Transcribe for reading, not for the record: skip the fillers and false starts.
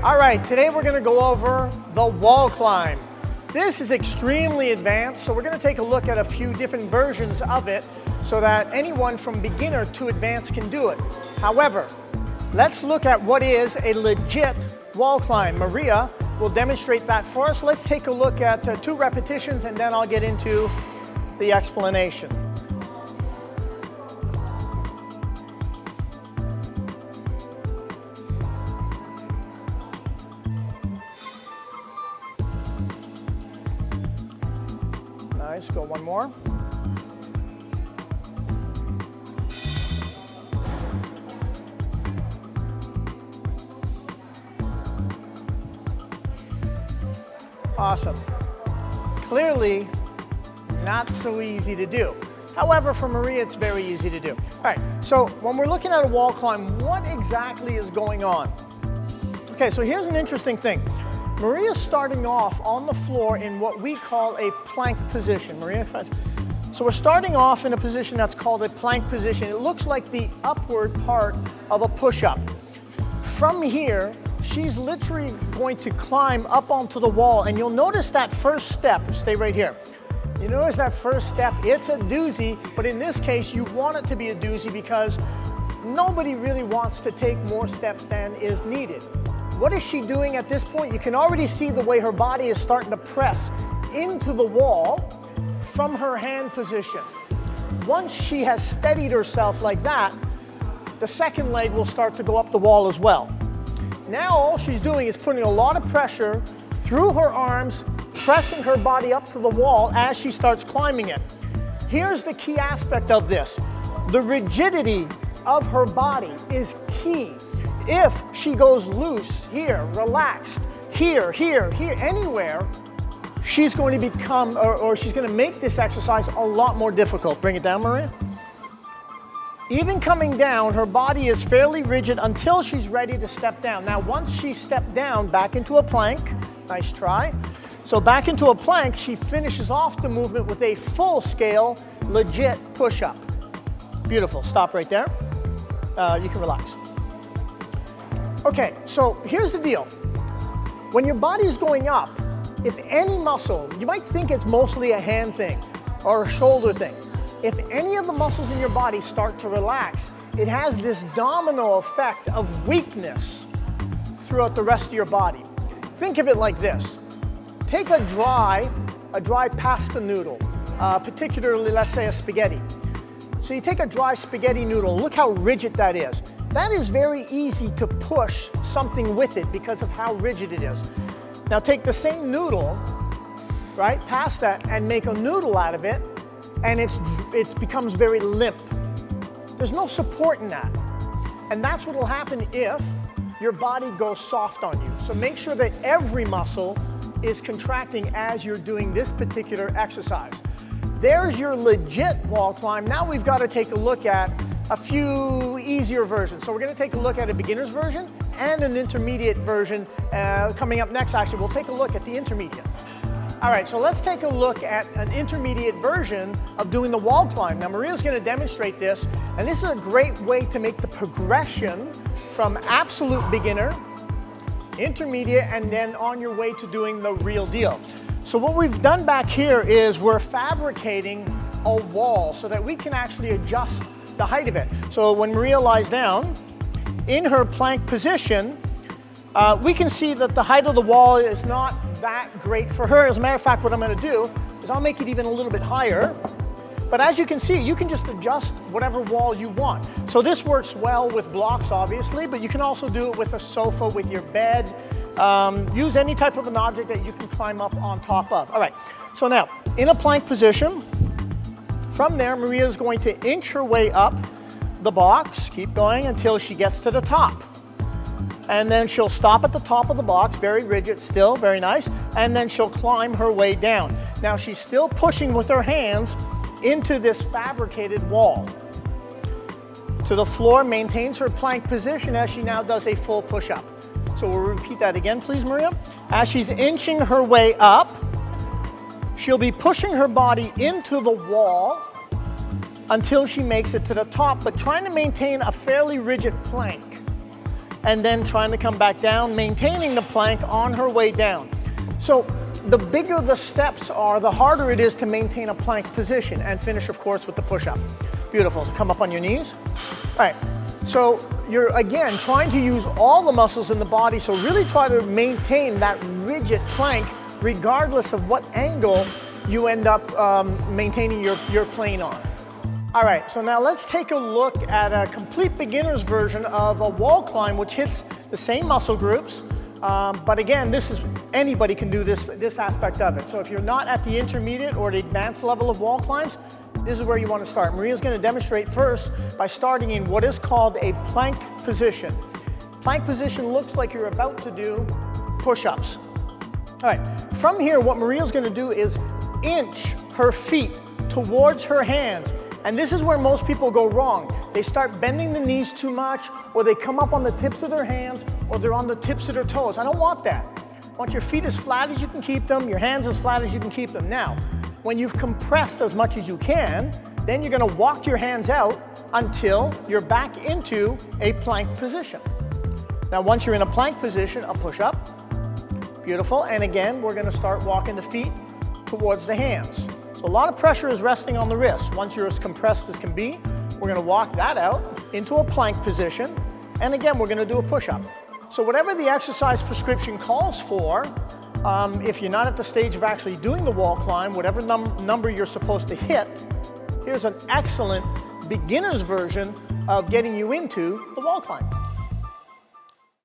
All right, today we're going to go over the wall climb. This is extremely advanced, so we're going to take a look at a few different versions of it so that anyone from beginner to advanced can do it. However, let's look at what is a legit wall climb. Maria will demonstrate that for us. Let's take a look at 2 repetitions and then I'll get into the explanation. Nice, go one more. Awesome. Clearly, not so easy to do. However, for Maria, it's very easy to do. All right, so when we're looking at a wall climb, what exactly is going on? Okay, so here's an interesting thing. Maria's starting off on the floor in what we call a plank position. Maria, so we're starting off in a position that's called a plank position. It looks like the upward part of a push-up. From here, she's literally going to climb up onto the wall, and you'll notice that first step. Stay right here. You notice that first step, it's a doozy, but in this case, you want it to be a doozy because nobody really wants to take more steps than is needed. What is she doing at this point? You can already see the way her body is starting to press into the wall from her hand position. Once she has steadied herself like that, the second leg will start to go up the wall as well. Now all she's doing is putting a lot of pressure through her arms, pressing her body up to the wall as she starts climbing it. Here's the key aspect of this. The rigidity of her body is key. If she goes loose here, relaxed, here, anywhere, she's going to become, or she's going to make this exercise a lot more difficult. Bring it down, Maria. Even coming down, her body is fairly rigid until she's ready to step down. Now, once she stepped down, back into a plank. Nice try. So back into a plank, she finishes off the movement with a full-scale, legit push-up. Beautiful. Stop right there. You can relax. Okay, so here's the deal. When your body is going up, if any muscle, you might think it's mostly a hand thing or a shoulder thing. If any of the muscles in your body start to relax, it has this domino effect of weakness throughout the rest of your body. Think of it like this. Take a dry pasta noodle, particularly, let's say, a spaghetti. So you take a dry spaghetti noodle, look how rigid that is. That is very easy to push something with it because of how rigid it is. Now take the same noodle, right, pasta, and make a noodle out of it, and it becomes very limp. There's no support in that. And that's what will happen if your body goes soft on you. So make sure that every muscle is contracting as you're doing this particular exercise. There's your legit wall climb. Now we've got to take a look at a few easier versions. So we're going to take a look at a beginner's version and an intermediate version. Coming up next, actually, we'll take a look at the intermediate. All right, so let's take a look at an intermediate version of doing the wall climb. Now, Maria's going to demonstrate this, and this is a great way to make the progression from absolute beginner, intermediate, and then on your way to doing the real deal. So what we've done back here is we're fabricating a wall so that we can actually adjust the height of it. So when Maria lies down in her plank position, we can see that the height of the wall is not that great for her. As a matter of fact, what I'm going to do is I'll make it even a little bit higher. But as you can see, you can just adjust whatever wall you want. So this works well with blocks, obviously, but you can also do it with a sofa, with your bed. Use any type of an object that you can climb up on top of. All right, so now in a plank position, from there, Maria is going to inch her way up the box, keep going until she gets to the top. And then she'll stop at the top of the box, very rigid still, very nice, and then she'll climb her way down. Now she's still pushing with her hands into this fabricated wall. To the floor, maintains her plank position as she now does a full push-up. So we'll repeat that again, please, Maria. As she's inching her way up, she'll be pushing her body into the wall until she makes it to the top, but trying to maintain a fairly rigid plank. and then trying to come back down, maintaining the plank on her way down. So the bigger the steps are, the harder it is to maintain a plank position, and finish, of course, with the push-up. Beautiful. So come up on your knees. All right. So you're, again, trying to use all the muscles in the body, so really try to maintain that rigid plank regardless of what angle you end up maintaining your plane on. All right, so now let's take a look at a complete beginner's version of a wall climb, which hits the same muscle groups. But again, anybody can do this aspect of it. So if you're not at the intermediate or the advanced level of wall climbs, this is where you want to start. Maria's going to demonstrate first by starting in what is called a plank position. Plank position looks like you're about to do push-ups. All right, from here, what Maria's going to do is inch her feet towards her hands. And this is where most people go wrong. They start bending the knees too much, or they come up on the tips of their hands, or they're on the tips of their toes. I don't want that. I want your feet as flat as you can keep them, your hands as flat as you can keep them. Now, when you've compressed as much as you can, then you're going to walk your hands out until you're back into a plank position. Now, once you're in a plank position, a push-up. Beautiful. And again, we're going to start walking the feet towards the hands. So a lot of pressure is resting on the wrists. Once you're as compressed as can be, we're going to walk that out into a plank position. And again, we're going to do a push-up. So whatever the exercise prescription calls for, if you're not at the stage of actually doing the wall climb, whatever number you're supposed to hit, here's an excellent beginner's version of getting you into the wall climb.